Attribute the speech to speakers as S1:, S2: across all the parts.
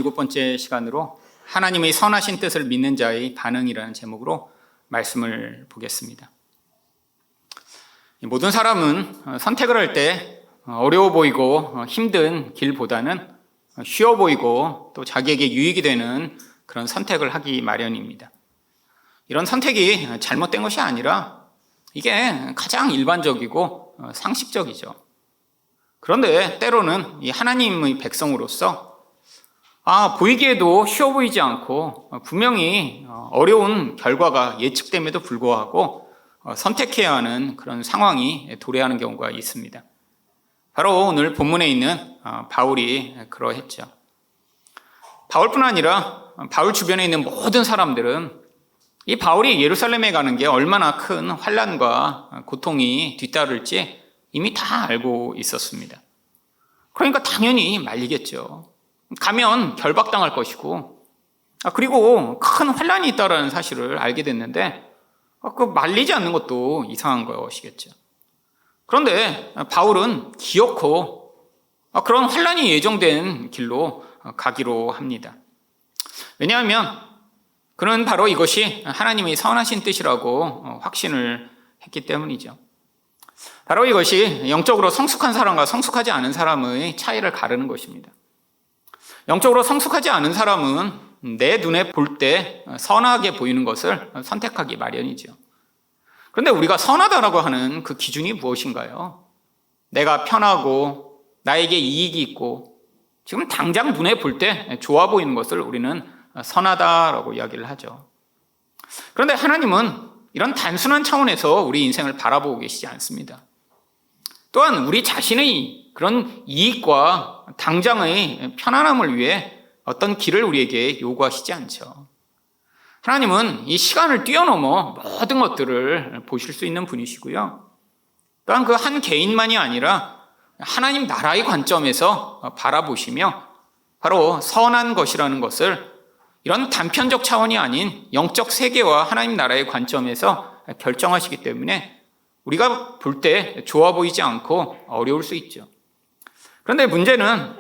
S1: 7번째 시간으로 하나님의 선하신 뜻을 믿는 자의 반응이라는 제목으로 말씀을 보겠습니다. 모든 사람은 선택을 할 때 어려워 보이고 힘든 길보다는 쉬워 보이고 또 자기에게 유익이 되는 그런 선택을 하기 마련입니다. 이런 선택이 잘못된 것이 아니라 이게 가장 일반적이고 상식적이죠. 그런데 때로는 이 하나님의 백성으로서 보이기에도 쉬워 보이지 않고 분명히 어려운 결과가 예측됨에도 불구하고 선택해야 하는 그런 상황이 도래하는 경우가 있습니다. 바로 오늘 본문에 있는 바울이 그러했죠. 바울뿐 아니라 바울 주변에 있는 모든 사람들은 이 바울이 예루살렘에 가는 게 얼마나 큰 환난과 고통이 뒤따를지 이미 다 알고 있었습니다. 그러니까 당연히 말리겠죠. 가면 결박당할 것이고, 그리고 큰 환난이 있다는 사실을 알게 됐는데 그 말리지 않는 것도 이상한 것이겠죠. 그런데 바울은 기어코 그런 환난이 예정된 길로 가기로 합니다. 왜냐하면 그는 바로 이것이 하나님의 선하신 뜻이라고 확신을 했기 때문이죠. 바로 이것이 영적으로 성숙한 사람과 성숙하지 않은 사람의 차이를 가르는 것입니다. 영적으로 성숙하지 않은 사람은 내 눈에 볼 때 선하게 보이는 것을 선택하기 마련이죠. 그런데 우리가 선하다라고 하는 그 기준이 무엇인가요? 내가 편하고 나에게 이익이 있고 지금 당장 눈에 볼 때 좋아 보이는 것을 우리는 선하다라고 이야기를 하죠. 그런데 하나님은 이런 단순한 차원에서 우리 인생을 바라보고 계시지 않습니다. 또한 우리 자신의 그런 이익과 당장의 편안함을 위해 어떤 길을 우리에게 요구하시지 않죠. 하나님은 이 시간을 뛰어넘어 모든 것들을 보실 수 있는 분이시고요. 또한 그 한 개인만이 아니라 하나님 나라의 관점에서 바라보시며 바로 선한 것이라는 것을 이런 단편적 차원이 아닌 영적 세계와 하나님 나라의 관점에서 결정하시기 때문에 우리가 볼 때 좋아 보이지 않고 어려울 수 있죠. 그런데 문제는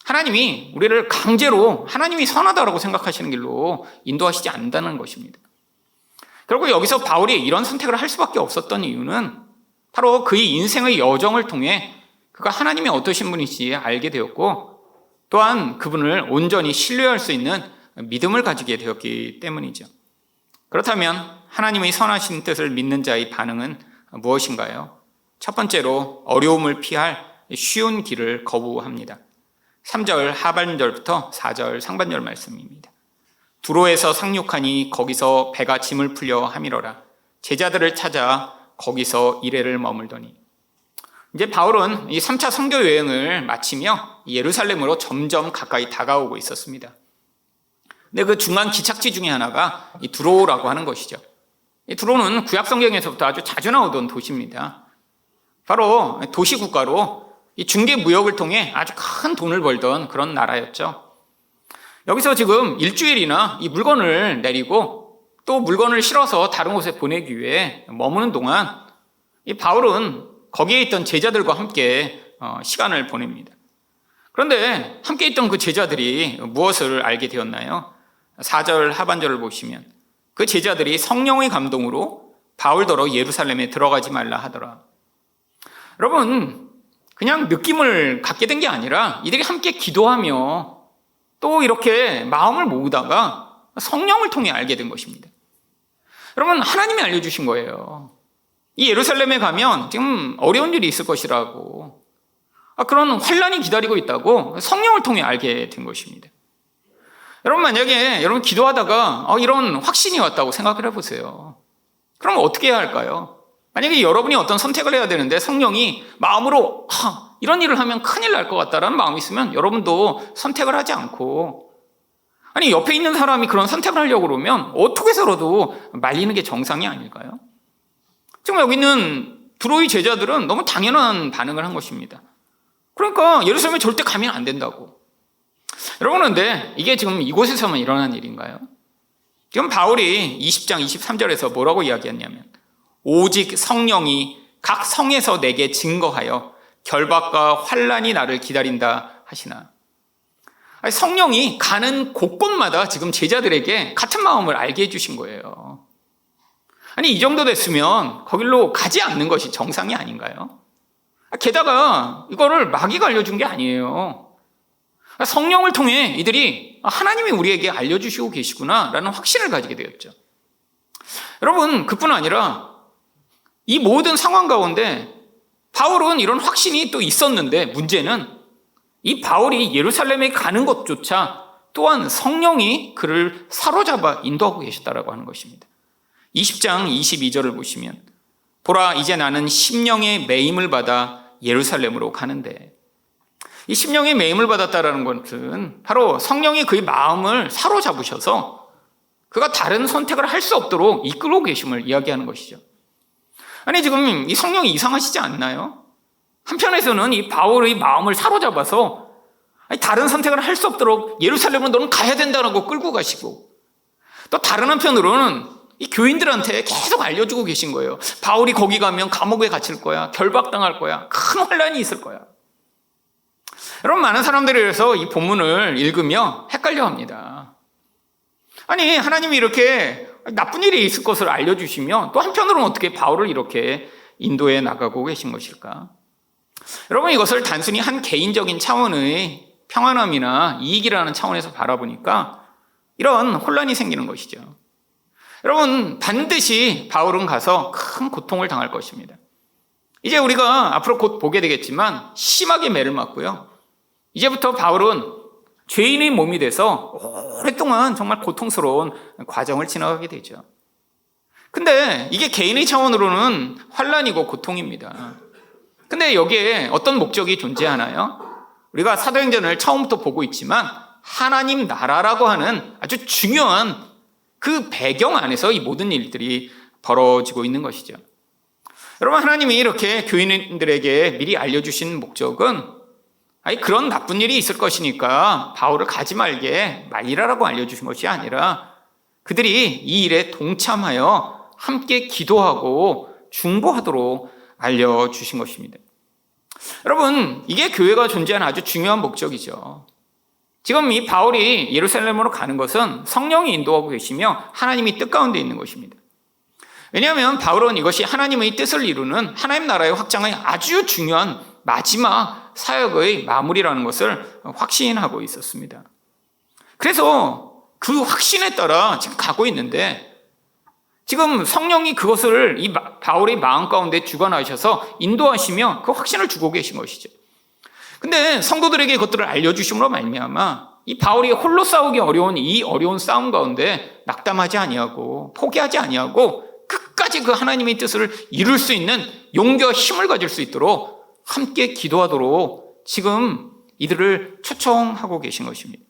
S1: 하나님이 우리를 강제로 하나님이 선하다고 생각하시는 길로 인도하시지 않는다는 것입니다. 결국 여기서 바울이 이런 선택을 할 수밖에 없었던 이유는 바로 그의 인생의 여정을 통해 그가 하나님이 어떠신 분인지 알게 되었고 또한 그분을 온전히 신뢰할 수 있는 믿음을 가지게 되었기 때문이죠. 그렇다면 하나님의 선하신 뜻을 믿는 자의 반응은 무엇인가요? 첫 번째로 어려움을 피할 쉬운 길을 거부합니다. 3절 하반절부터 4절 상반절 말씀입니다. 두로에서 상륙하니 거기서 배가 짐을 풀려 함이러라. 제자들을 찾아 거기서 이레를 머물더니. 이제 바울은 이 3차 선교 여행을 마치며 예루살렘으로 점점 가까이 다가오고 있었습니다. 근데 그 중간 기착지 중에 하나가 이 두로라고 하는 것이죠. 이 두로는 구약 성경에서부터 아주 자주 나오던 도시입니다. 바로 도시 국가로 이 중개 무역을 통해 아주 큰 돈을 벌던 그런 나라였죠. 여기서 지금 일주일이나 이 물건을 내리고 또 물건을 실어서 다른 곳에 보내기 위해 머무는 동안 이 바울은 거기에 있던 제자들과 함께 시간을 보냅니다. 그런데 함께 있던 그 제자들이 무엇을 알게 되었나요? 4절 하반절을 보시면 그 제자들이 성령의 감동으로 바울더러 예루살렘에 들어가지 말라 하더라. 여러분, 그냥 느낌을 갖게 된 게 아니라 이들이 함께 기도하며 또 이렇게 마음을 모으다가 성령을 통해 알게 된 것입니다. 여러분, 하나님이 알려주신 거예요. 이 예루살렘에 가면 지금 어려운 일이 있을 것이라고, 그런 환난이 기다리고 있다고 성령을 통해 알게 된 것입니다. 여러분, 만약에 여러분 기도하다가 이런 확신이 왔다고 생각을 해보세요. 그럼 어떻게 해야 할까요? 만약에 여러분이 어떤 선택을 해야 되는데 성령이 마음으로 이런 일을 하면 큰일 날 것 같다라는 마음이 있으면 여러분도 선택을 하지 않고, 아니 옆에 있는 사람이 그런 선택을 하려고 그러면 어떻게 해서라도 말리는 게 정상이 아닐까요? 지금 여기 있는 두로의 제자들은 너무 당연한 반응을 한 것입니다. 그러니까 예루살렘에 절대 가면 안 된다고. 여러분, 그런데 이게 지금 이곳에서만 일어난 일인가요? 지금 바울이 20장 23절에서 뭐라고 이야기했냐면 오직 성령이 각 성에서 내게 증거하여 결박과 환난이 나를 기다린다 하시나. 아니, 성령이 가는 곳곳마다 지금 제자들에게 같은 마음을 알게 해주신 거예요. 아니, 이 정도 됐으면 거길로 가지 않는 것이 정상이 아닌가요? 게다가 이거를 마귀가 알려준 게 아니에요. 성령을 통해 이들이 하나님이 우리에게 알려주시고 계시구나 라는 확신을 가지게 되었죠. 여러분, 그뿐 아니라 이 모든 상황 가운데 바울은 이런 확신이 또 있었는데, 문제는 이 바울이 예루살렘에 가는 것조차 또한 성령이 그를 사로잡아 인도하고 계셨다라고 하는 것입니다. 20장 22절을 보시면, 보라, 이제 나는 심령의 매임을 받아 예루살렘으로 가는데, 이 심령의 매임을 받았다라는 것은 바로 성령이 그의 마음을 사로잡으셔서 그가 다른 선택을 할 수 없도록 이끌고 계심을 이야기하는 것이죠. 아니, 지금 이 성령이 이상하시지 않나요? 한편에서는 이 바울의 마음을 사로잡아서 다른 선택을 할 수 없도록 예루살렘으로 너는 가야 된다라고 끌고 가시고, 또 다른 한편으로는 이 교인들한테 계속 알려주고 계신 거예요. 바울이 거기 가면 감옥에 갇힐 거야, 결박당할 거야, 큰 혼란이 있을 거야. 여러분, 많은 사람들이 그래서 이 본문을 읽으며 헷갈려 합니다. 아니, 하나님이 이렇게 나쁜 일이 있을 것을 알려주시면 또 한편으로는 어떻게 바울을 이렇게 인도해 나가고 계신 것일까? 여러분, 이것을 단순히 한 개인적인 차원의 평안함이나 이익이라는 차원에서 바라보니까 이런 혼란이 생기는 것이죠. 여러분, 반드시 바울은 가서 큰 고통을 당할 것입니다. 이제 우리가 앞으로 곧 보게 되겠지만 심하게 매를 맞고요, 이제부터 바울은 죄인의 몸이 돼서 오랫동안 정말 고통스러운 과정을 지나가게 되죠. 근데 이게 개인의 차원으로는 환난이고 고통입니다. 근데 여기에 어떤 목적이 존재하나요? 우리가 사도행전을 처음부터 보고 있지만 하나님 나라라고 하는 아주 중요한 그 배경 안에서 이 모든 일들이 벌어지고 있는 것이죠. 여러분, 하나님이 이렇게 교인들에게 미리 알려주신 목적은 그런 나쁜 일이 있을 것이니까 바울을 가지 말게 말리라라고 알려주신 것이 아니라 그들이 이 일에 동참하여 함께 기도하고 중보하도록 알려주신 것입니다. 여러분, 이게 교회가 존재하는 아주 중요한 목적이죠. 지금 이 바울이 예루살렘으로 가는 것은 성령이 인도하고 계시며 하나님이 뜻 가운데 있는 것입니다. 왜냐하면 바울은 이것이 하나님의 뜻을 이루는 하나님 나라의 확장의 아주 중요한 마지막 사역의 마무리라는 것을 확신하고 있었습니다. 그래서 그 확신에 따라 지금 가고 있는데, 지금 성령이 그것을 이 바울의 마음 가운데 주관하셔서 인도하시며 그 확신을 주고 계신 것이죠. 근데 성도들에게 그것들을 알려주심으로 말미암아 이 바울이 홀로 싸우기 어려운 이 어려운 싸움 가운데 낙담하지 아니하고 포기하지 아니하고 끝까지 그 하나님의 뜻을 이룰 수 있는 용기와 힘을 가질 수 있도록 함께 기도하도록 지금 이들을 초청하고 계신 것입니다.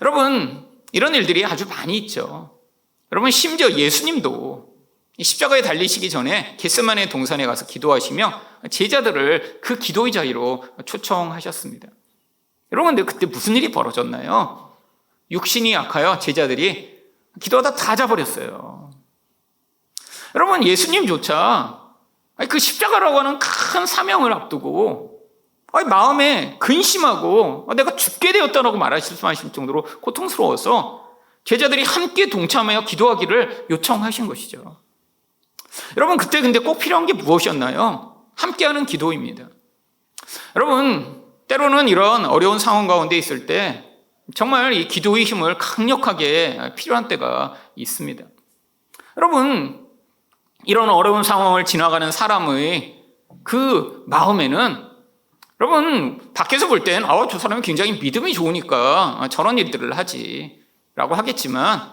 S1: 여러분, 이런 일들이 아주 많이 있죠. 여러분, 심지어 예수님도 십자가에 달리시기 전에 겟세마네 동산에 가서 기도하시며 제자들을 그 기도의 자리로 초청하셨습니다. 여러분, 근데 그때 무슨 일이 벌어졌나요? 육신이 약하여 제자들이 기도하다 다 자버렸어요. 여러분, 예수님조차 그 십자가라고 하는 큰 사명을 앞두고 마음에 근심하고 내가 죽게 되었다라고 말씀하실 정도로 고통스러워서 제자들이 함께 동참하여 기도하기를 요청하신 것이죠. 여러분, 그때 근데 꼭 필요한 게 무엇이었나요? 함께하는 기도입니다. 여러분, 때로는 이런 어려운 상황 가운데 있을 때 정말 이 기도의 힘을 강력하게 필요한 때가 있습니다. 여러분, 이런 어려운 상황을 지나가는 사람의 그 마음에는, 여러분, 밖에서 볼 땐 저 사람이 굉장히 믿음이 좋으니까 저런 일들을 하지 라고 하겠지만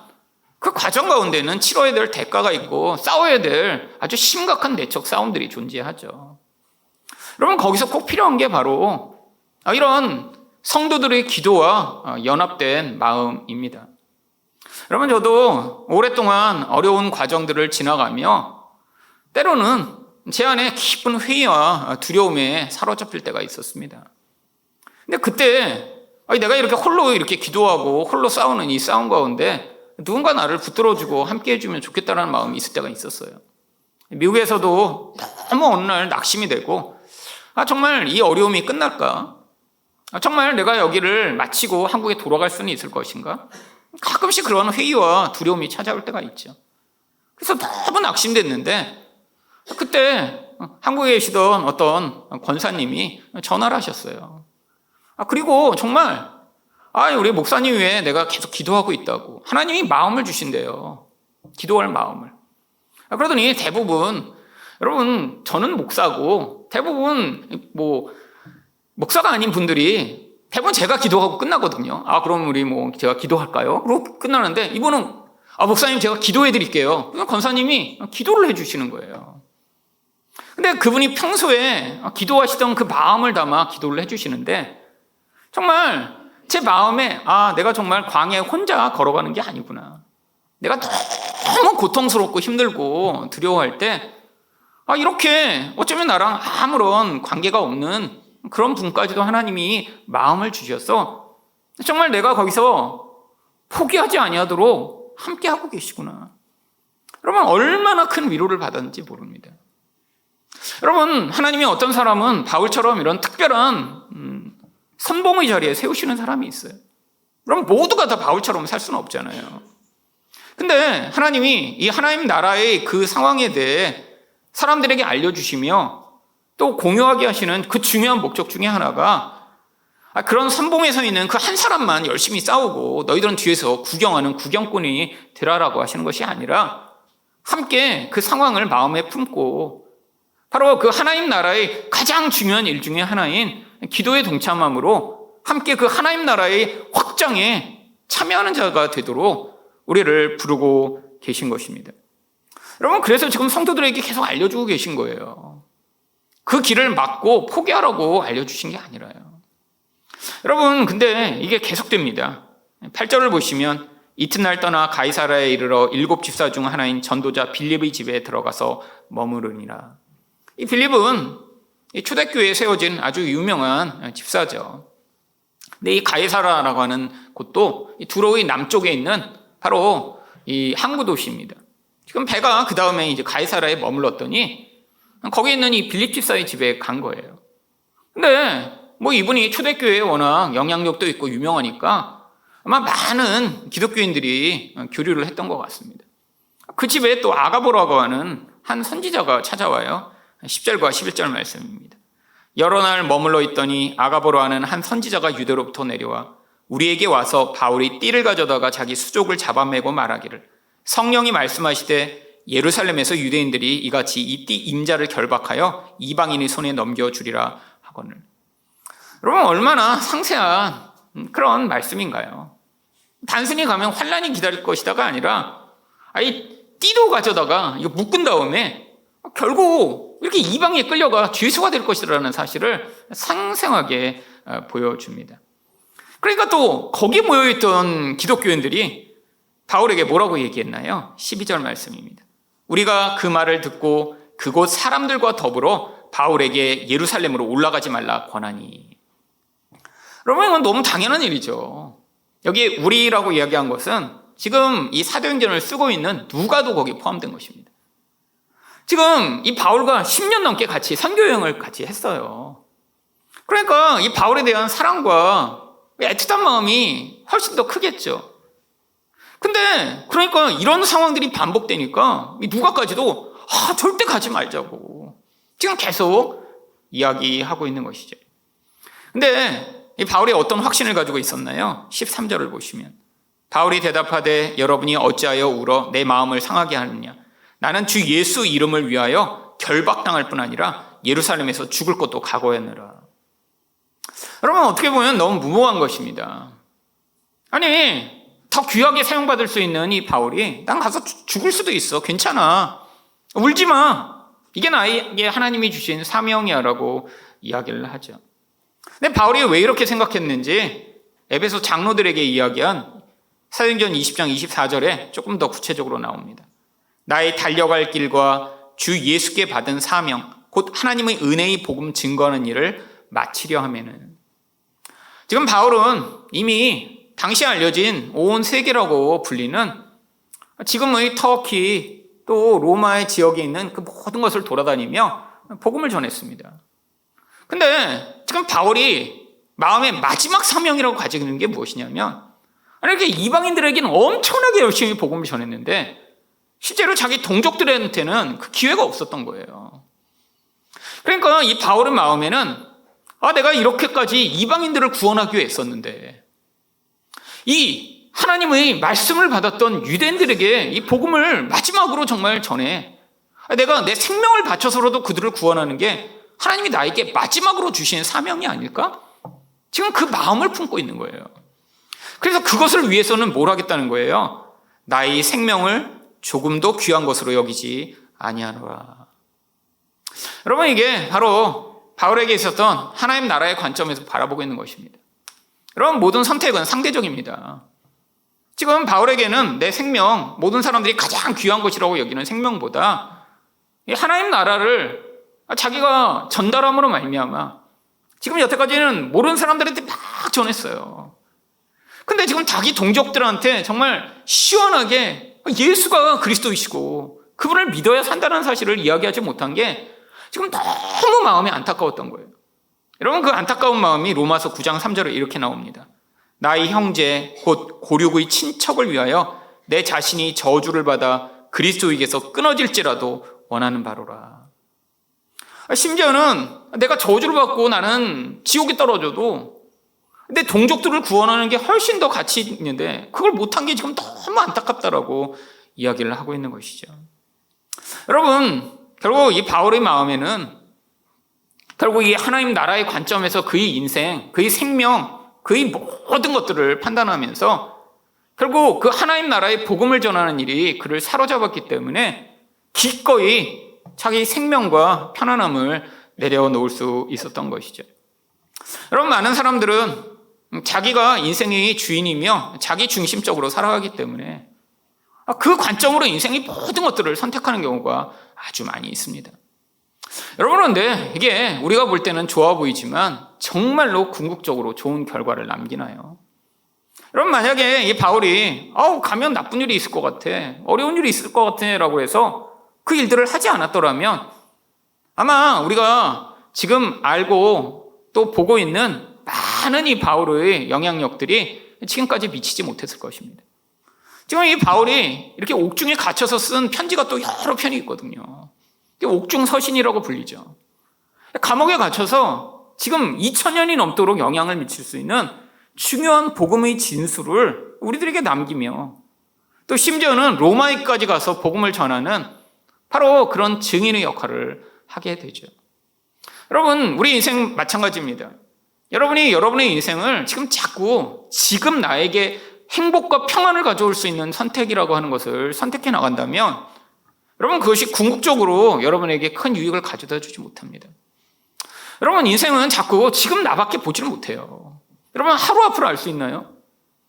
S1: 그 과정 가운데는 치러야 될 대가가 있고 싸워야 될 아주 심각한 내적 싸움들이 존재하죠. 여러분, 거기서 꼭 필요한 게 바로 이런 성도들의 기도와 연합된 마음입니다. 여러분, 저도 오랫동안 어려운 과정들을 지나가며 때로는 제 안에 깊은 회의와 두려움에 사로잡힐 때가 있었습니다. 근데 그때 내가 이렇게 홀로 이렇게 기도하고 홀로 싸우는 이 싸움 가운데 누군가 나를 붙들어주고 함께 해주면 좋겠다는 마음이 있을 때가 있었어요. 미국에서도 너무 어느 날 낙심이 되고 정말 이 어려움이 끝날까? 정말 내가 여기를 마치고 한국에 돌아갈 수는 있을 것인가? 가끔씩 그런 회의와 두려움이 찾아올 때가 있죠. 그래서 너무 낙심됐는데 그때 한국에 계시던 어떤 권사님이 전화를 하셨어요. 그리고 정말 우리 목사님 위해 내가 계속 기도하고 있다고 하나님이 마음을 주신대요. 기도할 마음을. 그러더니 대부분 여러분 저는 목사고 대부분 목사가 아닌 분들이 대부분 제가 기도하고 끝나거든요. 그럼 우리 제가 기도할까요? 그러고 끝나는데 이분은 목사님 제가 기도해 드릴게요. 권사님이 기도를 해 주시는 거예요. 근데 그분이 평소에 기도하시던 그 마음을 담아 기도를 해 주시는데 정말 제 마음에 내가 정말 광야에 혼자 걸어가는 게 아니구나. 내가 너무 고통스럽고 힘들고 두려워할 때 이렇게 어쩌면 나랑 아무런 관계가 없는 그런 분까지도 하나님이 마음을 주셔서 정말 내가 거기서 포기하지 아니하도록 함께하고 계시구나. 여러분 얼마나 큰 위로를 받았는지 모릅니다. 여러분 하나님이 어떤 사람은 바울처럼 이런 특별한 선봉의 자리에 세우시는 사람이 있어요. 그럼 모두가 다 바울처럼 살 수는 없잖아요. 근데 하나님이 이 하나님 나라의 그 상황에 대해 사람들에게 알려주시며 또 공유하게 하시는 그 중요한 목적 중에 하나가 그런 선봉에 서 있는 그 한 사람만 열심히 싸우고 너희들은 뒤에서 구경하는 구경꾼이 되라라고 하시는 것이 아니라 함께 그 상황을 마음에 품고 바로 그 하나님 나라의 가장 중요한 일 중에 하나인 기도에 동참함으로 함께 그 하나님 나라의 확장에 참여하는 자가 되도록 우리를 부르고 계신 것입니다. 여러분 그래서 지금 성도들에게 계속 알려주고 계신 거예요. 그 길을 막고 포기하라고 알려주신 게 아니라요. 여러분 근데 이게 계속됩니다. 8절을 보시면 이튿날 떠나 가이사라에 이르러 7 집사 중 하나인 전도자 빌립의 집에 들어가서 머무르니라. 이 빌립은 이 초대교회에 세워진 아주 유명한 집사죠. 근데 이 가이사라라고 하는 곳도 이 두로의 남쪽에 있는 바로 이 항구 도시입니다. 지금 배가 그 다음에 이제 가이사라에 머물렀더니 거기 있는 이 빌립 집사의 집에 간 거예요. 근데 이분이 초대교회에 워낙 영향력도 있고 유명하니까 아마 많은 기독교인들이 교류를 했던 것 같습니다. 그 집에 또 아가보라고 하는 한 선지자가 찾아와요. 10절과 11절 말씀입니다. 여러 날 머물러 있더니 아가보라 하는 한 선지자가 유대로부터 내려와 우리에게 와서 바울이 띠를 가져다가 자기 수족을 잡아매고 말하기를 성령이 말씀하시되 예루살렘에서 유대인들이 이같이 이 띠 임자를 결박하여 이방인의 손에 넘겨주리라 하거늘. 여러분 얼마나 상세한 그런 말씀인가요? 단순히 가면 환란이 기다릴 것이다가 아니라 이 띠도 가져다가 이거 묶은 다음에 결국 이렇게 이방에 끌려가 죄수가 될 것이라는 사실을 상생하게 보여줍니다. 그러니까 또 거기 모여있던 기독교인들이 바울에게 뭐라고 얘기했나요? 12절 말씀입니다. 우리가 그 말을 듣고 그곳 사람들과 더불어 바울에게 예루살렘으로 올라가지 말라 권하니. 여러분 이건 너무 당연한 일이죠. 여기 우리라고 이야기한 것은 지금 이 사도행전을 쓰고 있는 누가도 거기 포함된 것입니다. 지금 이 바울과 10년 넘게 같이 선교여행을 같이 했어요. 그러니까 이 바울에 대한 사랑과 애틋한 마음이 훨씬 더 크겠죠. 근데 그러니까 이런 상황들이 반복되니까 누가까지도 절대 가지 말자고 지금 계속 이야기하고 있는 것이죠. 근데 이 바울이 어떤 확신을 가지고 있었나요? 13절을 보시면 바울이 대답하되 여러분이 어찌하여 울어 내 마음을 상하게 하느냐. 나는 주 예수 이름을 위하여 결박당할 뿐 아니라 예루살렘에서 죽을 것도 각오했느라. 여러분 어떻게 보면 너무 무모한 것입니다. 아니 더 귀하게 사용받을 수 있는 이 바울이 난 가서 죽을 수도 있어. 괜찮아. 울지 마. 이게 나에게 하나님이 주신 사명이야라고 이야기를 하죠. 근데 바울이 왜 이렇게 생각했는지 에베소 장로들에게 이야기한 사도행전 20장 24절에 조금 더 구체적으로 나옵니다. 나의 달려갈 길과 주 예수께 받은 사명 곧 하나님의 은혜의 복음 증거하는 일을 마치려 하면은. 지금 바울은 이미 당시에 알려진 온 세계라고 불리는 지금의 터키 또 로마의 지역에 있는 그 모든 것을 돌아다니며 복음을 전했습니다. 근데 지금 바울이 마음의 마지막 사명이라고 가지고 있는 게 무엇이냐면, 이렇게 이방인들에게는 엄청나게 열심히 복음을 전했는데 실제로 자기 동족들한테는 그 기회가 없었던 거예요. 그러니까 이 바울의 마음에는 내가 이렇게까지 이방인들을 구원하기 위해 애썼는데 이 하나님의 말씀을 받았던 유대인들에게 이 복음을 마지막으로 정말 전해 내가 내 생명을 바쳐서라도 그들을 구원하는 게 하나님이 나에게 마지막으로 주신 사명이 아닐까? 지금 그 마음을 품고 있는 거예요. 그래서 그것을 위해서는 뭘 하겠다는 거예요? 나의 생명을 조금도 귀한 것으로 여기지 아니하노라. 여러분, 이게 바로 바울에게 있었던 하나님 나라의 관점에서 바라보고 있는 것입니다. 여러분, 모든 선택은 상대적입니다. 지금 바울에게는 내 생명, 모든 사람들이 가장 귀한 것이라고 여기는 생명보다 이 하나님 나라를 자기가 전달함으로 말미암아 지금 여태까지는 모르는 사람들한테 막 전했어요. 근데 지금 자기 동족들한테 정말 시원하게 예수가 그리스도이시고 그분을 믿어야 산다는 사실을 이야기하지 못한 게 지금 너무 마음이 안타까웠던 거예요. 여러분, 그 안타까운 마음이 로마서 9장 3절에 이렇게 나옵니다. 나의 형제 곧 고륙의 친척을 위하여 내 자신이 저주를 받아 그리스도에게서 끊어질지라도 원하는 바로라. 심지어는 내가 저주를 받고 나는 지옥에 떨어져도 내 동족들을 구원하는 게 훨씬 더 가치 있는데 그걸 못한 게 지금 너무 안타깝다라고 이야기를 하고 있는 것이죠. 여러분, 결국 이 바울의 마음에는 결국 이 하나님 나라의 관점에서 그의 인생, 그의 생명, 그의 모든 것들을 판단하면서 결국 그 하나님 나라의 복음을 전하는 일이 그를 사로잡았기 때문에 기꺼이 자기 생명과 편안함을 내려놓을 수 있었던 것이죠. 여러분, 많은 사람들은 자기가 인생의 주인이며 자기 중심적으로 살아가기 때문에 그 관점으로 인생의 모든 것들을 선택하는 경우가 아주 많이 있습니다. 여러분, 그런데 이게 우리가 볼 때는 좋아 보이지만 정말로 궁극적으로 좋은 결과를 남기나요? 여러분, 만약에 이 바울이 가면 나쁜 일이 있을 것 같아, 어려운 일이 있을 것 같아 라고 해서 그 일들을 하지 않았더라면 아마 우리가 지금 알고 또 보고 있는 많은 이 바울의 영향력들이 지금까지 미치지 못했을 것입니다. 지금 이 바울이 이렇게 옥중에 갇혀서 쓴 편지가 또 여러 편이 있거든요. 옥중 서신이라고 불리죠. 감옥에 갇혀서 지금 2000년이 넘도록 영향을 미칠 수 있는 중요한 복음의 진수를 우리들에게 남기며 또 심지어는 로마에까지 가서 복음을 전하는 바로 그런 증인의 역할을 하게 되죠. 여러분, 우리 인생 마찬가지입니다. 여러분이 여러분의 인생을 지금 나에게 행복과 평안을 가져올 수 있는 선택이라고 하는 것을 선택해 나간다면 여러분, 그것이 궁극적으로 여러분에게 큰 유익을 가져다 주지 못합니다. 여러분, 인생은 자꾸 지금 나밖에 보지를 못해요. 여러분, 하루 앞을 알 수 있나요?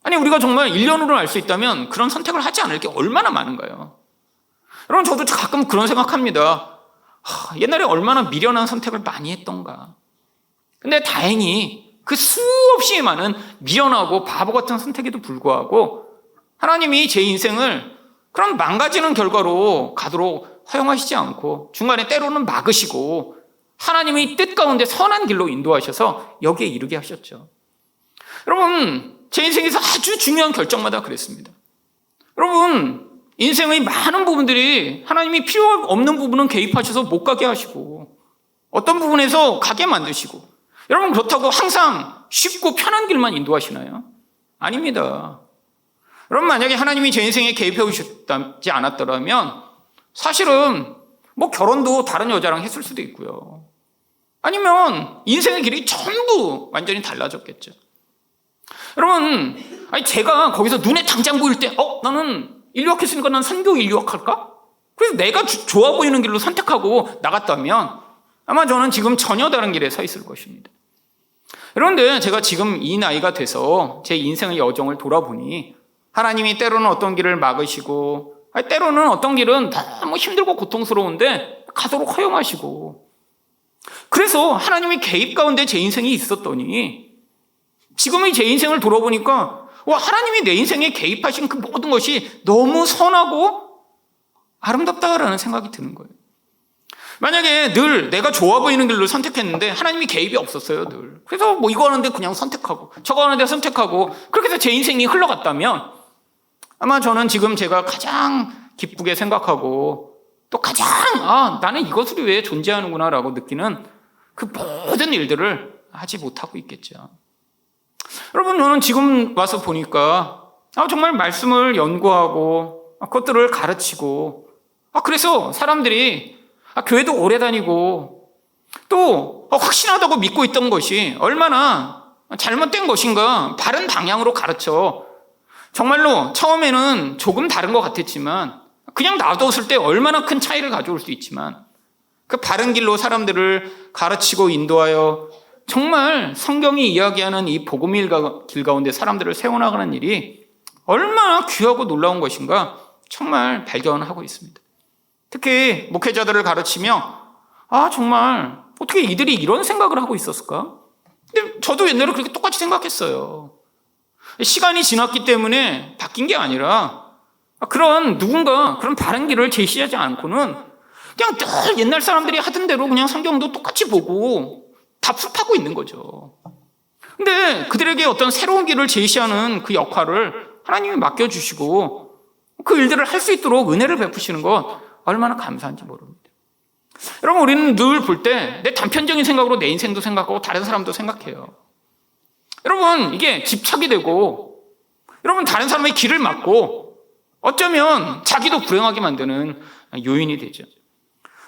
S1: 아니, 우리가 정말 1년으로 알 수 있다면 그런 선택을 하지 않을 게 얼마나 많은가요? 여러분, 저도 가끔 그런 생각합니다. 옛날에 얼마나 미련한 선택을 많이 했던가. 근데 다행히 그 수없이 많은 미련하고 바보 같은 선택에도 불구하고 하나님이 제 인생을 그런 망가지는 결과로 가도록 허용하시지 않고 중간에 때로는 막으시고 하나님의 뜻 가운데 선한 길로 인도하셔서 여기에 이르게 하셨죠. 여러분, 제 인생에서 아주 중요한 결정마다 그랬습니다. 여러분, 인생의 많은 부분들이 하나님이 필요 없는 부분은 개입하셔서 못 가게 하시고 어떤 부분에서 가게 만드시고 여러분, 그렇다고 항상 쉽고 편한 길만 인도하시나요? 아닙니다. 여러분, 만약에 하나님이 제 인생에 개입해 오셨지 않았더라면 사실은 결혼도 다른 여자랑 했을 수도 있고요. 아니면 인생의 길이 전부 완전히 달라졌겠죠. 여러분, 제가 거기서 눈에 당장 보일 때 나는 인류학했으니까 난 선교 인류학할까? 그래서 내가 좋아 보이는 길로 선택하고 나갔다면 아마 저는 지금 전혀 다른 길에 서 있을 것입니다. 그런데 제가 지금 이 나이가 돼서 제 인생의 여정을 돌아보니 하나님이 때로는 어떤 길을 막으시고 때로는 어떤 길은 너무 힘들고 고통스러운데 가도록 허용하시고 그래서 하나님의 개입 가운데 제 인생이 있었더니 지금의 제 인생을 돌아보니까 하나님이 내 인생에 개입하신 그 모든 것이 너무 선하고 아름답다라는 생각이 드는 거예요. 만약에 늘 내가 좋아 보이는 길로 선택했는데 하나님이 개입이 없었어요, 늘. 그래서 뭐 이거 하는데 그냥 선택하고 저거 하는데 선택하고 그렇게 해서 제 인생이 흘러갔다면 아마 저는 지금 제가 가장 기쁘게 생각하고 또 가장 나는 이것으로 왜 존재하는구나라고 느끼는 그 모든 일들을 하지 못하고 있겠죠. 여러분, 저는 지금 와서 보니까 정말 말씀을 연구하고 그것들을 가르치고 그래서 사람들이 교회도 오래 다니고 또 확신하다고 믿고 있던 것이 얼마나 잘못된 것인가 바른 방향으로 가르쳐 정말로 처음에는 조금 다른 것 같았지만 그냥 놔뒀을 때 얼마나 큰 차이를 가져올 수 있지만 그 바른 길로 사람들을 가르치고 인도하여 정말 성경이 이야기하는 이 복음의 길 가운데 사람들을 세워나가는 일이 얼마나 귀하고 놀라운 것인가 정말 발견하고 있습니다. 특히 목회자들을 가르치며 정말 어떻게 이들이 이런 생각을 하고 있었을까? 근데 저도 옛날에 그렇게 똑같이 생각했어요. 시간이 지났기 때문에 바뀐 게 아니라 그런 누군가 그런 바른 길을 제시하지 않고는 그냥 늘 옛날 사람들이 하던 대로 그냥 성경도 똑같이 보고 답습하고 있는 거죠. 근데 그들에게 어떤 새로운 길을 제시하는 그 역할을 하나님이 맡겨주시고 그 일들을 할 수 있도록 은혜를 베푸시는 것 얼마나 감사한지 모릅니다. 여러분, 우리는 늘 볼 때 내 단편적인 생각으로 내 인생도 생각하고 다른 사람도 생각해요. 여러분, 이게 집착이 되고 여러분 다른 사람의 길을 막고 어쩌면 자기도 불행하게 만드는 요인이 되죠.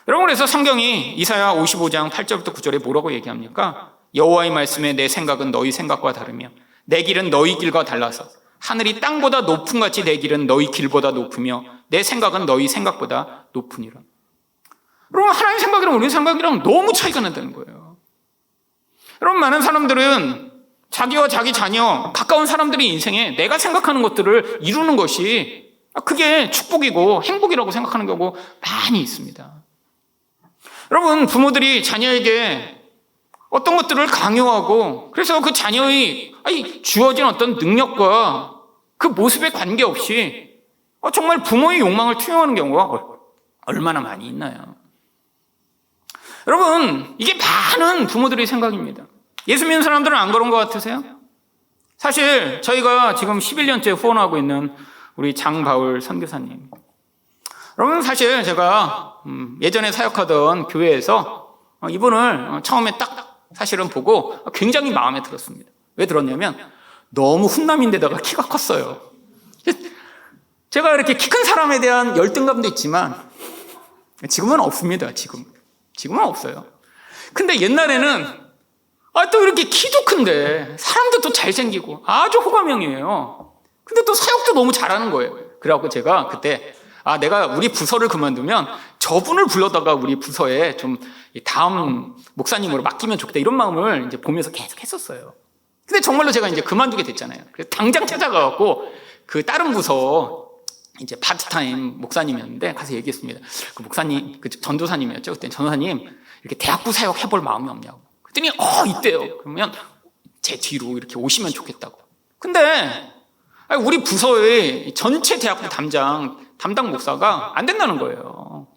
S1: 여러분, 그래서 성경이 이사야 55장 8절부터 9절에 뭐라고 얘기합니까? 여호와의 말씀에 내 생각은 너희 생각과 다르며 내 길은 너희 길과 달라서 하늘이 땅보다 높음 같이 내 길은 너희 길보다 높으며 내 생각은 너희 생각보다 높으니라. 여러분, 하나님 생각이랑 우리 생각이랑 너무 차이가 난다는 거예요. 여러분, 많은 사람들은 자기와 자기 자녀, 가까운 사람들의 인생에 내가 생각하는 것들을 이루는 것이 그게 축복이고 행복이라고 생각하는 경우가 많이 있습니다. 여러분, 부모들이 자녀에게 어떤 것들을 강요하고 그래서 그 자녀의 주어진 어떤 능력과 그 모습에 관계없이 정말 부모의 욕망을 투영하는 경우가 얼마나 많이 있나요? 여러분, 이게 많은 부모들의 생각입니다. 예수 믿는 사람들은 안 그런 것 같으세요? 사실 저희가 지금 11년째 후원하고 있는 우리 장바울 선교사님, 여러분, 사실 제가 예전에 사역하던 교회에서 이분을 처음에 딱 사실은 보고 굉장히 마음에 들었습니다. 왜 들었냐면 너무 훈남인데다가 키가 컸어요. 제가 이렇게 키 큰 사람에 대한 열등감도 있지만 지금은 없습니다. 지금은 없어요. 근데 옛날에는 또 이렇게 키도 큰데 사람도 또 잘생기고 아주 호감형이에요. 근데 또 사역도 너무 잘하는 거예요. 그래갖고 제가 그때 내가 우리 부서를 그만두면 저분을 불러다가 우리 부서에 좀 다음 목사님으로 맡기면 좋겠다 이런 마음을 이제 보면서 계속 했었어요. 근데 정말로 제가 이제 그만두게 됐잖아요. 그래서 당장 찾아가갖고 그 다른 부서 이제 파트타임 목사님이었는데 가서 얘기했습니다. 그 목사님, 그 전도사님이었죠. 그때 전도사님 이렇게 대학부 사역 해볼 마음이 없냐고. 그랬더니 있대요. 그러면 제 뒤로 이렇게 오시면 좋겠다고. 근데 우리 부서의 전체 대학부 담당 목사가 안 된다는 거예요.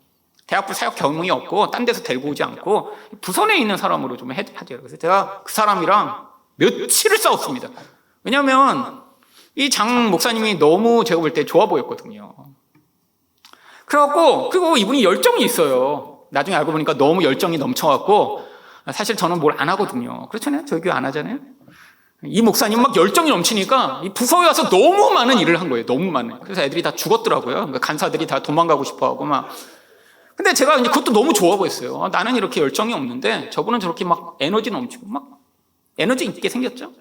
S1: 대학부 사역 경험이 없고 딴 데서 데리고 오지 않고 부서 내에 있는 사람으로 좀 하죠. 그래서 제가 그 사람이랑 며칠을 싸웠습니다. 왜냐하면 이 장 목사님이 너무 제가 볼 때 좋아 보였거든요. 그리고 이분이 열정이 있어요. 나중에 알고 보니까 너무 열정이 넘쳐갖고 사실 저는 뭘 안 하거든요. 그렇잖아요. 저희 교회 안 하잖아요. 이 목사님 막 열정이 넘치니까 이 부서에 와서 너무 많은 일을 한 거예요. 너무 많은. 그래서 애들이 다 죽었더라고요. 그러니까 간사들이 다 도망가고 싶어하고 막. 근데 제가 이제 그것도 너무 좋아 보였어요. 나는 이렇게 열정이 없는데 저분은 저렇게 막 에너지 넘치고 막 에너지 있게 생겼죠.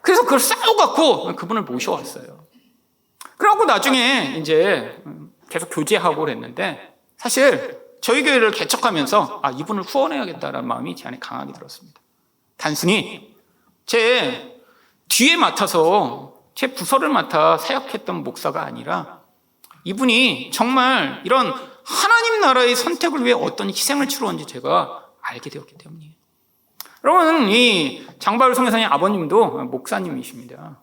S1: 그래서 그걸 싸워갖고 그분을 모셔왔어요. 그러고 나중에 이제 계속 교제하고 그랬는데 사실 저희 교회를 개척하면서 이분을 후원해야겠다라는 마음이 제 안에 강하게 들었습니다. 단순히 제 뒤에 맡아서 제 부서를 맡아 사역했던 목사가 아니라 이분이 정말 이런 하나님 나라의 선택을 위해 어떤 희생을 치루었는지 제가 알게 되었기 때문이에요. 여러분, 이 장바울 선교사님 아버님도 목사님이십니다.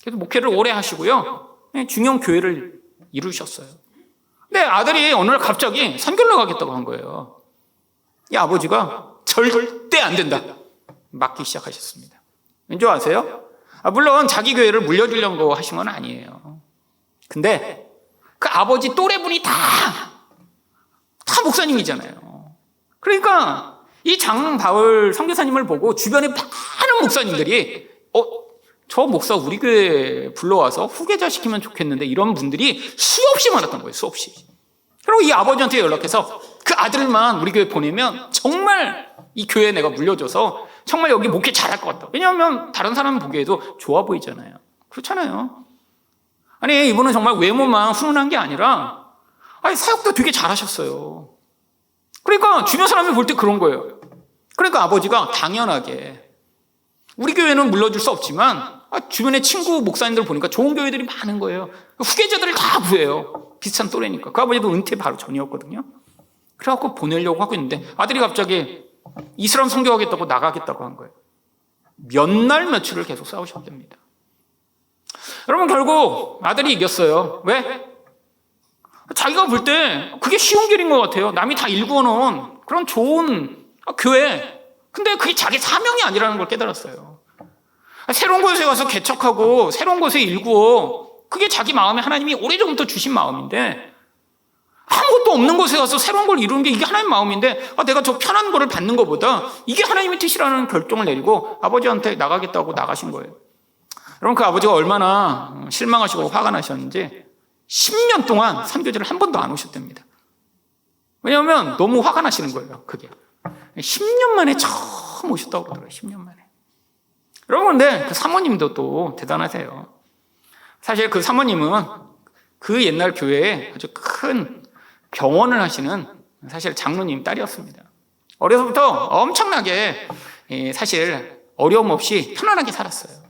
S1: 그래서 목회를 오래 하시고요. 중형 교회를 이루셨어요. 근데 아들이 어느 날 갑자기 선교를 가겠다고 한 거예요. 이 아버지가 절대 안 된다 막기 시작하셨습니다. 왠지 아세요? 물론 자기 교회를 물려주려고 하신 건 아니에요. 근데 그 아버지 또래분이 다 목사님이잖아요. 그러니까 이 장바울 선교사님을 보고 주변에 많은 목사님들이 저 목사 우리 교회에 불러와서 후계자 시키면 좋겠는데, 이런 분들이 수없이 많았던 거예요. 수없이. 그리고 이 아버지한테 연락해서 그 아들만 우리 교회 보내면 정말 이 교회에 내가 물려줘서 정말 여기 목회 잘할 것 같다. 왜냐하면 다른 사람 보기에도 좋아 보이잖아요. 그렇잖아요. 아니, 이분은 정말 외모만 훈훈한 게 아니라 사역도 되게 잘하셨어요. 그러니까 주변 사람이 볼 때 그런 거예요. 그러니까 아버지가 당연하게 우리 교회는 물려줄 수 없지만 주변에 친구 목사님들 보니까 좋은 교회들이 많은 거예요. 후계자들을 다 구해요. 비슷한 또래니까. 그 아버지도 은퇴 바로 전이었거든요. 그래갖고 보내려고 하고 있는데 아들이 갑자기 이슬람 선교하겠다고 나가겠다고 한 거예요. 몇 날 며칠을 계속 싸우셨답니다. 여러분, 결국 아들이 이겼어요. 왜? 자기가 볼 때 그게 쉬운 길인 것 같아요. 남이 다 일구어놓은 그런 좋은 교회. 근데 그게 자기 사명이 아니라는 걸 깨달았어요. 새로운 곳에 가서 개척하고 새로운 곳에 일구어, 그게 자기 마음에 하나님이 오래전부터 주신 마음인데, 아무것도 없는 곳에 가서 새로운 걸 이루는 게 이게 하나님 마음인데, 내가 저 편한 거를 받는 것보다 이게 하나님의 뜻이라는 결정을 내리고 아버지한테 나가겠다고 나가신 거예요. 여러분, 그 아버지가 얼마나 실망하시고 화가 나셨는지 10년 동안 선교지를 한 번도 안 오셨답니다. 왜냐하면 너무 화가 나시는 거예요. 그게 10년 만에 처음 오셨다고 그러더라고요. 10년 만에. 여러분, 근데 그 사모님도 또 대단하세요. 사실 그 사모님은 그 옛날 교회에 아주 큰 병원을 하시는 사실 장로님 딸이었습니다. 어려서부터 엄청나게 사실 어려움 없이 편안하게 살았어요.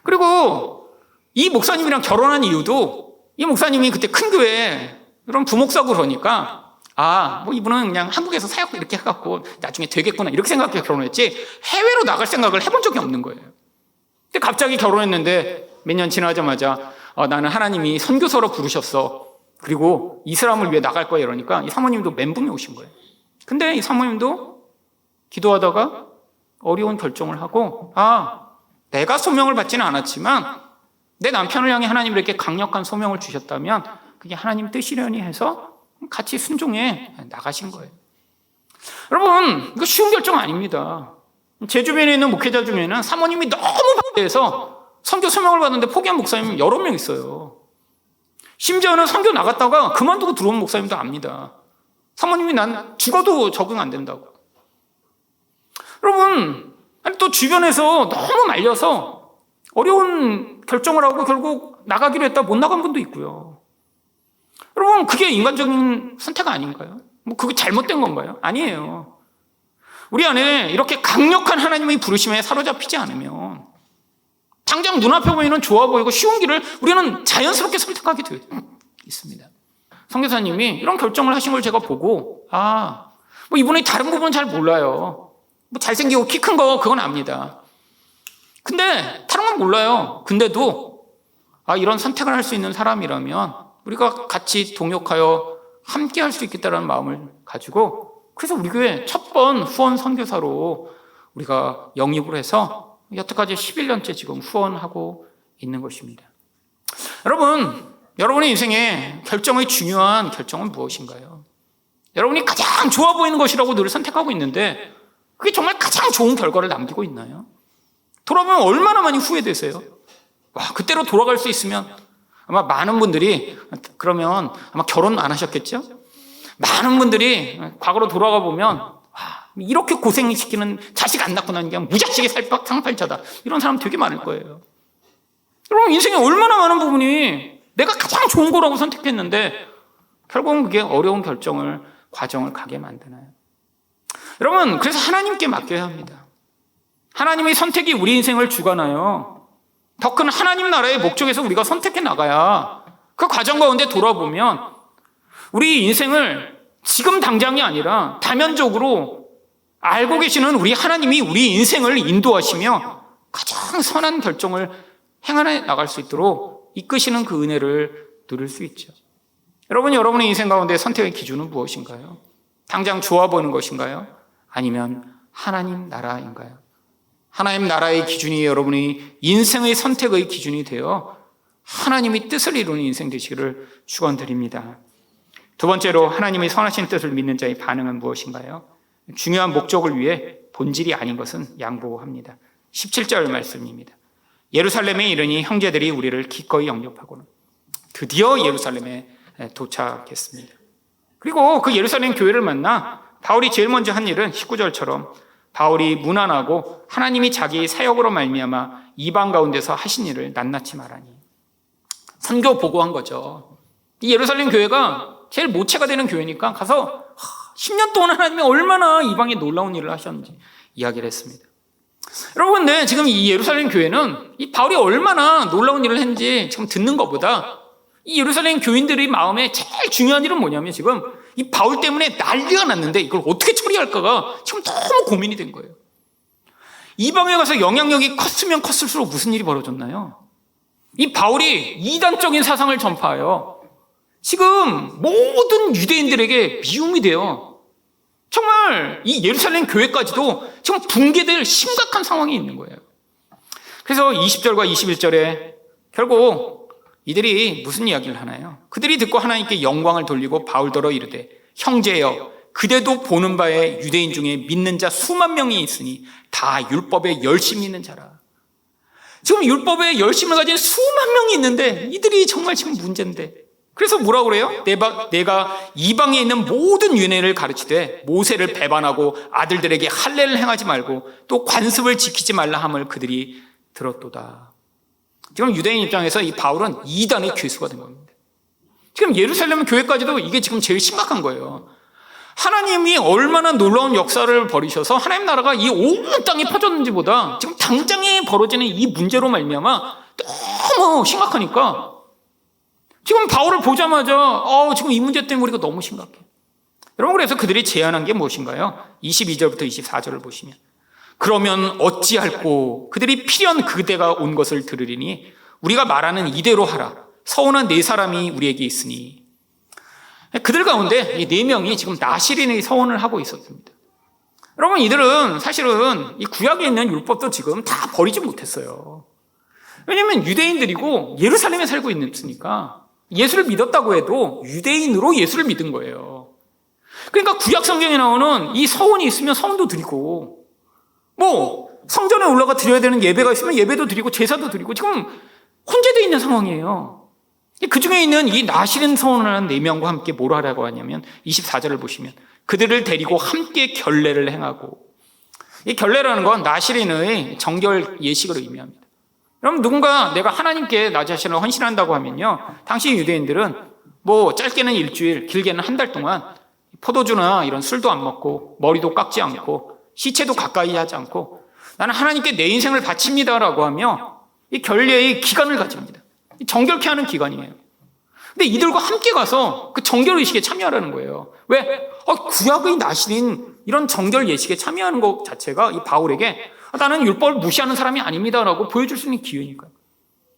S1: 그리고 이 목사님이랑 결혼한 이유도, 이 목사님이 그때 큰 교회에 이런 부목사고 그러니까 뭐 이분은 그냥 한국에서 사역 이렇게 해갖고 나중에 되겠구나 이렇게 생각해 결혼했지 해외로 나갈 생각을 해본 적이 없는 거예요. 근데 갑자기 결혼했는데 몇 년 지나자마자 나는 하나님이 선교사로 부르셨어. 그리고 이슬람을 위해 나갈 거야 이러니까 이 사모님도 멘붕이 오신 거예요. 근데 이 사모님도 기도하다가 어려운 결정을 하고 내가 소명을 받지는 않았지만 내 남편을 향해 하나님이 이렇게 강력한 소명을 주셨다면 그게 하나님 뜻이려니 해서 같이 순종해 나가신 거예요. 여러분, 이거 쉬운 결정 아닙니다. 제 주변에 있는 목회자 중에는 사모님이 너무 반대해서 선교 소명을 받는데 포기한 목사님 여러 명 있어요. 심지어는 선교 나갔다가 그만두고 들어온 목사님도 압니다. 사모님이 난 죽어도 적응 안 된다고. 여러분, 또 주변에서 너무 말려서 어려운 결정을 하고 결국 나가기로 했다 못 나간 분도 있고요. 여러분, 그게 인간적인 선택 아닌가요? 그게 잘못된 건가요? 아니에요. 우리 안에 이렇게 강력한 하나님의 부르심에 사로잡히지 않으면 당장 눈앞에 보이는 좋아 보이고 쉬운 길을 우리는 자연스럽게 선택하게 되어 있습니다. 선교사님이 이런 결정을 하신 걸 제가 보고 이분이 다른 부분은 잘 몰라요. 잘생기고 키 큰 거 그건 압니다. 근데 다른 건 몰라요. 근데도 이런 선택을 할 수 있는 사람이라면 우리가 같이 동역하여 함께 할 수 있겠다는 마음을 가지고, 그래서 우리 교회 첫 번 후원 선교사로 우리가 영입을 해서 여태까지 11년째 지금 후원하고 있는 것입니다. 여러분의 인생에 결정의 중요한 결정은 무엇인가요? 여러분이 가장 좋아 보이는 것이라고 늘 선택하고 있는데 그게 정말 가장 좋은 결과를 남기고 있나요? 돌아보면 얼마나 많이 후회되세요? 그때로 돌아갈 수 있으면 아마 많은 분들이 그러면 아마 결혼 안 하셨겠죠? 많은 분들이 과거로 돌아가 보면 이렇게 고생시키는 자식 안 낳고 나니 그냥 무자식의 상팔자다 이런 사람 되게 많을 거예요. 여러분, 인생에 얼마나 많은 부분이 내가 가장 좋은 거라고 선택했는데 결국은 그게 어려운 과정을 가게 만드나요? 여러분, 그래서 하나님께 맡겨야 합니다. 하나님의 선택이 우리 인생을 주관하여 더 큰 하나님 나라의 목적에서 우리가 선택해 나가야 그 과정 가운데 돌아보면 우리 인생을 지금 당장이 아니라 다면적으로 알고 계시는 우리 하나님이 우리 인생을 인도하시며 가장 선한 결정을 행해 나갈 수 있도록 이끄시는 그 은혜를 누릴 수 있죠. 여러분의 인생 가운데 선택의 기준은 무엇인가요? 당장 좋아보는 것인가요? 아니면 하나님 나라인가요? 하나님 나라의 기준이 여러분의 인생의 선택의 기준이 되어 하나님의 뜻을 이루는 인생 되시기를 축원드립니다. 두 번째로 하나님의 선하신 뜻을 믿는 자의 반응은 무엇인가요? 중요한 목적을 위해 본질이 아닌 것은 양보합니다. 17절 말씀입니다. 예루살렘에 이르니 형제들이 우리를 기꺼이 영접하고는 드디어 예루살렘에 도착했습니다. 그리고 그 예루살렘 교회를 만나 바울이 제일 먼저 한 일은 19절처럼 바울이 문안하고 하나님이 자기의 사역으로 말미암아 이방 가운데서 하신 일을 낱낱이 말하니 선교 보고한 거죠. 이 예루살렘 교회가 제일 모체가 되는 교회니까 가서 10년 동안 하나님이 얼마나 이방에 놀라운 일을 하셨는지 이야기를 했습니다. 여러분, 근데 지금 이 예루살렘 교회는 이 바울이 얼마나 놀라운 일을 했는지 지금 듣는 것보다 이 예루살렘 교인들의 마음에 제일 중요한 일은 뭐냐면 지금 이 바울 때문에 난리가 났는데 이걸 어떻게 처리할까가 지금 너무 고민이 된 거예요. 이방에 가서 영향력이 컸으면 컸을수록 무슨 일이 벌어졌나요? 이 바울이 이단적인 사상을 전파하여 지금 모든 유대인들에게 미움이 되어 정말 이 예루살렘 교회까지도 지금 붕괴될 심각한 상황이 있는 거예요. 그래서 20절과 21절에 결국 이들이 무슨 이야기를 하나요? 그들이 듣고 하나님께 영광을 돌리고 바울더러 이르되 형제여 그대도 보는 바에 유대인 중에 믿는 자 수만 명이 있으니 다 율법에 열심히 있는 자라. 지금 율법에 열심을 가진 수만 명이 있는데 이들이 정말 지금 문제인데 그래서 뭐라고 그래요? 내가 이방에 있는 모든 윤회를 가르치되 모세를 배반하고 아들들에게 할례를 행하지 말고 또 관습을 지키지 말라 함을 그들이 들었도다. 지금 유대인 입장에서 이 바울은 이단의 괴수가 된 겁니다. 지금 예루살렘 교회까지도 이게 지금 제일 심각한 거예요. 하나님이 얼마나 놀라운 역사를 벌이셔서 하나님 나라가 이 온 땅에 퍼졌는지보다 지금 당장에 벌어지는 이 문제로 말미암아 너무 심각하니까 지금 바울을 보자마자 지금 이 문제 때문에 우리가 너무 심각해. 여러분, 그래서 그들이 제안한 게 무엇인가요? 22절부터 24절을 보시면 그러면 어찌할꼬 그들이 필연 그대가 온 것을 들으리니 우리가 말하는 이대로 하라. 서운한 네 사람이 우리에게 있으니. 그들 가운데 이 네 명이 지금 나시린의 서원을 하고 있었습니다. 여러분, 이들은 사실은 이 구약에 있는 율법도 지금 다 버리지 못했어요. 왜냐하면 유대인들이고 예루살렘에 살고 있으니까 예수를 믿었다고 해도 유대인으로 예수를 믿은 거예요. 그러니까 구약 성경에 나오는 이 서원이 있으면 서원도 드리고 성전에 올라가 드려야 되는 예배가 있으면 예배도 드리고 제사도 드리고 지금 혼재되어 있는 상황이에요. 그 중에 있는 이 나시린 서원을 한 4명과 함께 뭘 하라고 하냐면 24절을 보시면 그들을 데리고 함께 결례를 행하고, 이 결례라는 건 나시린의 정결 예식을 의미합니다. 그럼 누군가 내가 하나님께 나 자신을 헌신한다고 하면요, 당시 유대인들은 짧게는 일주일, 길게는 한 달 동안 포도주나 이런 술도 안 먹고 머리도 깎지 않고 시체도 가까이 하지 않고 나는 하나님께 내 인생을 바칩니다라고 하며 이 결례의 기간을 가집니다. 정결케 하는 기간이에요. 근데 이들과 함께 가서 그 정결 의식에 참여하라는 거예요. 왜? 구약의 나시린 이런 정결 예식에 참여하는 것 자체가 이 바울에게 나는 율법을 무시하는 사람이 아닙니다라고 보여줄 수 있는 기회니까요.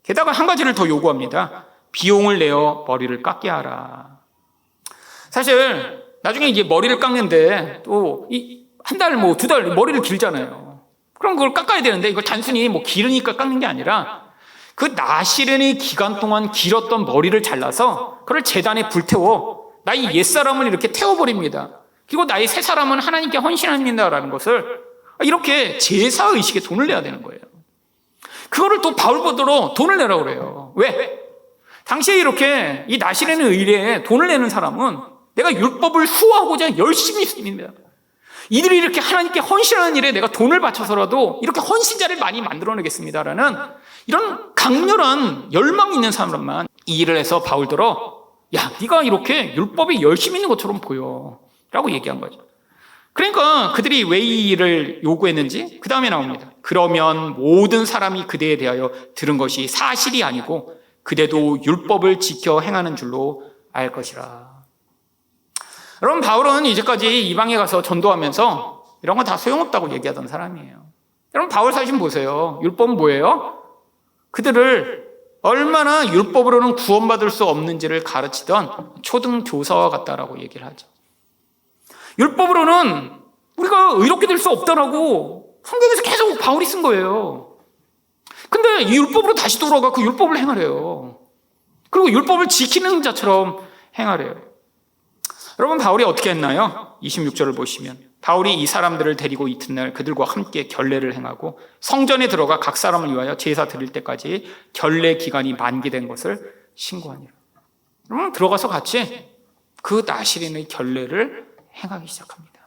S1: 게다가 한 가지를 더 요구합니다. 비용을 내어 머리를 깎게 하라. 사실 나중에 이제 머리를 깎는데 또 한 달, 2달 머리를 길잖아요. 그럼 그걸 깎아야 되는데 이걸 단순히 기르니까 깎는 게 아니라 그 나시린의 기간 동안 길었던 머리를 잘라서 그걸 제단에 불태워 나의 옛사람을 이렇게 태워버립니다. 그리고 나의 새사람은 하나님께 헌신합니다라는 것을 이렇게 제사의식에 돈을 내야 되는 거예요. 그거를 또 바울 보더러 돈을 내라고 그래요. 왜? 당시에 이렇게 이 나시린의 의례에 돈을 내는 사람은 내가 율법을 수호하고자 열심히 했습니다. 이들이 이렇게 하나님께 헌신하는 일에 내가 돈을 바쳐서라도 이렇게 헌신자를 많이 만들어내겠습니다라는 이런 강렬한 열망이 있는 사람만 이 일을 해서 바울더러 네가 이렇게 율법에 열심히 있는 것처럼 보여 라고 얘기한 거죠. 그러니까 그들이 왜 이 일을 요구했는지 그 다음에 나옵니다. 그러면 모든 사람이 그대에 대하여 들은 것이 사실이 아니고 그대도 율법을 지켜 행하는 줄로 알 것이라. 여러분, 바울은 이제까지 이방에 가서 전도하면서 이런 거 다 소용없다고 얘기하던 사람이에요. 여러분, 바울 사신 보세요. 율법은 뭐예요? 그들을 얼마나 율법으로는 구원받을 수 없는지를 가르치던 초등교사와 같다라고 얘기를 하죠. 율법으로는 우리가 의롭게 될 수 없다라고 성경에서 계속 바울이 쓴 거예요. 근데 이 율법으로 다시 돌아가 그 율법을 행하래요. 그리고 율법을 지키는 자처럼 행하래요. 여러분, 바울이 어떻게 했나요? 26절을 보시면 바울이 이 사람들을 데리고 이튿날 그들과 함께 결례를 행하고 성전에 들어가 각 사람을 위하여 제사 드릴 때까지 결례 기간이 만기된 것을 신고하니라. 그러면 들어가서 같이 그 나실인의 결례를 행하기 시작합니다.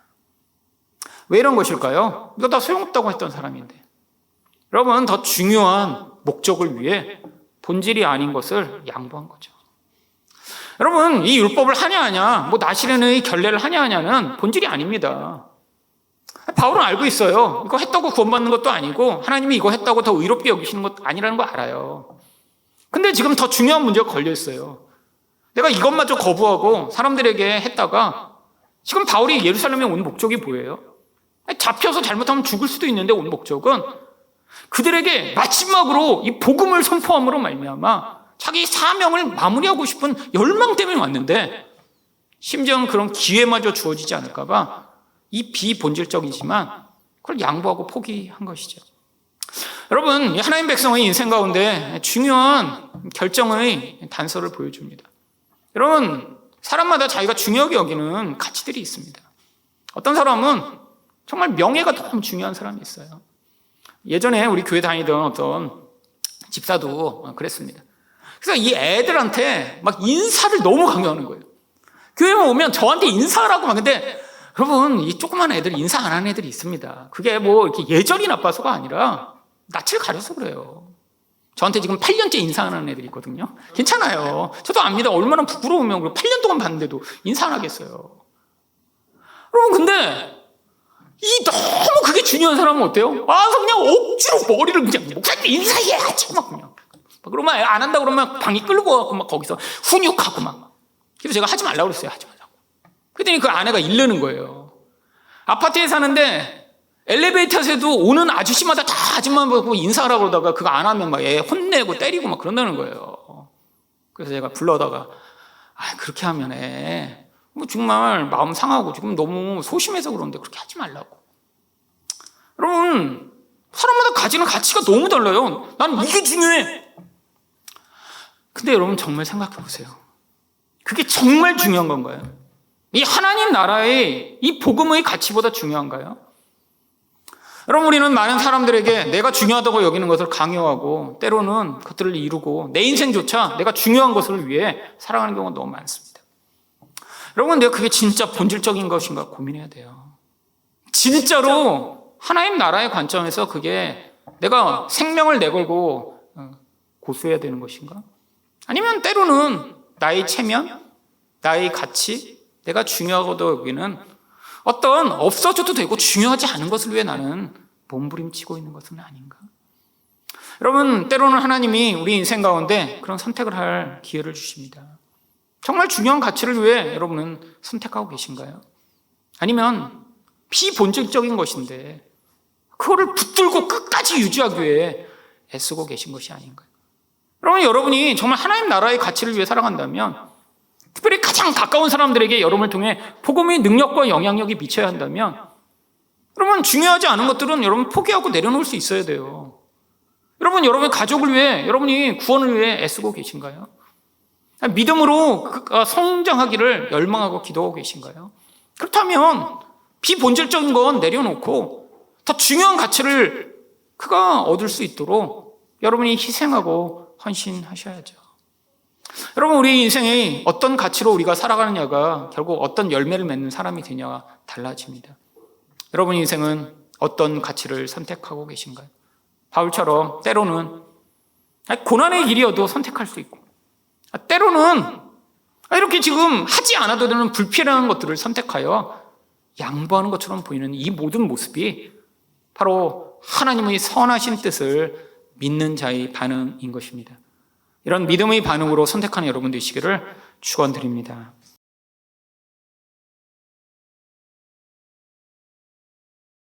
S1: 왜 이런 것일까요? 이거 다 소용없다고 했던 사람인데. 여러분, 더 중요한 목적을 위해 본질이 아닌 것을 양보한 거죠. 여러분, 이 율법을 하냐 뭐 나실인의 결례를 하냐는 본질이 아닙니다. 바울은 알고 있어요. 이거 했다고 구원받는 것도 아니고 하나님이 이거 했다고 더 의롭게 여기시는 것도 아니라는 거 알아요. 근데 지금 더 중요한 문제가 걸려 있어요. 내가 이것마저 거부하고 사람들에게 했다가 지금 바울이 예루살렘에 온 목적이 뭐예요? 잡혀서 잘못하면 죽을 수도 있는데 온 목적은 그들에게 마지막으로 이 복음을 선포함으로 말미암아 자기 사명을 마무리하고 싶은 열망 때문에 왔는데 심지어는 그런 기회마저 주어지지 않을까 봐 이 비본질적이지만 그걸 양보하고 포기한 것이죠. 여러분, 하나님 백성의 인생 가운데 중요한 결정의 단서를 보여줍니다. 여러분, 사람마다 자기가 중요하게 여기는 가치들이 있습니다. 어떤 사람은 정말 명예가 너무 중요한 사람이 있어요. 예전에 우리 교회 다니던 어떤 집사도 그랬습니다. 그래서 이 애들한테 막 인사를 너무 강요하는 거예요. 교회에 오면 저한테 인사하라고 막. 근데 여러분, 이 조그만 애들 인사 안 하는 애들이 있습니다. 그게 뭐 이렇게 예절이 나빠서가 아니라 낯을 가려서 그래요. 저한테 지금 8년째 인사 안 하는 애들이 있거든요. 괜찮아요. 저도 압니다. 얼마나 부끄러우면 8년 동안 봤는데도 인사 안 하겠어요. 여러분, 근데 이 너무 그게 중요한 사람은 어때요? 와서 그냥 억지로 머리를 그냥 목사님 인사해야지 막 그냥. 그러면 안 한다 그러면 방이 끌고 가고 막 거기서 훈육하고 막. 그래서 제가 하지 말라고 그랬어요. 하지 말라고. 그랬더니 그 아내가 일르는 거예요. 아파트에 사는데 엘리베이터에서도 오는 아저씨마다 다 아줌마 보고 인사하라고 그러다가 그거 안 하면 막 애 혼내고 때리고 막 그런다는 거예요. 그래서 제가 불러다가 그렇게 하면 뭐 정말 마음 상하고 지금 너무 소심해서 그런데 그렇게 하지 말라고. 여러분, 사람마다 가지는 가치가 너무 달라요. 난 이게 중요해. 근데 여러분, 정말 생각해 보세요. 그게 정말 중요한 건가요? 이 하나님 나라의 이 복음의 가치보다 중요한가요? 여러분, 우리는 많은 사람들에게 내가 중요하다고 여기는 것을 강요하고 때로는 그것들을 이루고 내 인생조차 내가 중요한 것을 위해 살아가는 경우가 너무 많습니다. 여러분, 내가 그게 진짜 본질적인 것인가 고민해야 돼요. 진짜로 하나님 나라의 관점에서 그게 내가 생명을 내걸고 고수해야 되는 것인가? 아니면 때로는 나의 체면, 나의 가치, 내가 중요하고도 여기는 어떤 없어져도 되고 중요하지 않은 것을 위해 나는 몸부림치고 있는 것은 아닌가? 여러분, 때로는 하나님이 우리 인생 가운데 그런 선택을 할 기회를 주십니다. 정말 중요한 가치를 위해 여러분은 선택하고 계신가요? 아니면 비본질적인 것인데 그거를 붙들고 끝까지 유지하기 위해 애쓰고 계신 것이 아닌가요? 여러분이 정말 하나님 나라의 가치를 위해 살아간다면, 특별히 가장 가까운 사람들에게 여러분을 통해 복음의 능력과 영향력이 미쳐야 한다면, 여러분 중요하지 않은 것들은 여러분 포기하고 내려놓을 수 있어야 돼요. 여러분의 가족을 위해, 여러분이 구원을 위해 애쓰고 계신가요? 믿음으로 성장하기를 열망하고 기도하고 계신가요? 그렇다면 비본질적인 건 내려놓고 더 중요한 가치를 그가 얻을 수 있도록 여러분이 희생하고 헌신하셔야죠. 여러분, 우리 인생의 어떤 가치로 우리가 살아가느냐가 결국 어떤 열매를 맺는 사람이 되냐가 달라집니다. 여러분 인생은 어떤 가치를 선택하고 계신가요? 바울처럼 때로는 고난의 길이어도 선택할 수 있고, 때로는 이렇게 지금 하지 않아도 되는 불필요한 것들을 선택하여 양보하는 것처럼 보이는 이 모든 모습이 바로 하나님의 선하신 뜻을 믿는 자의 반응인 것입니다. 이런 믿음의 반응으로 선택하는 여러분 되시기를 축원드립니다.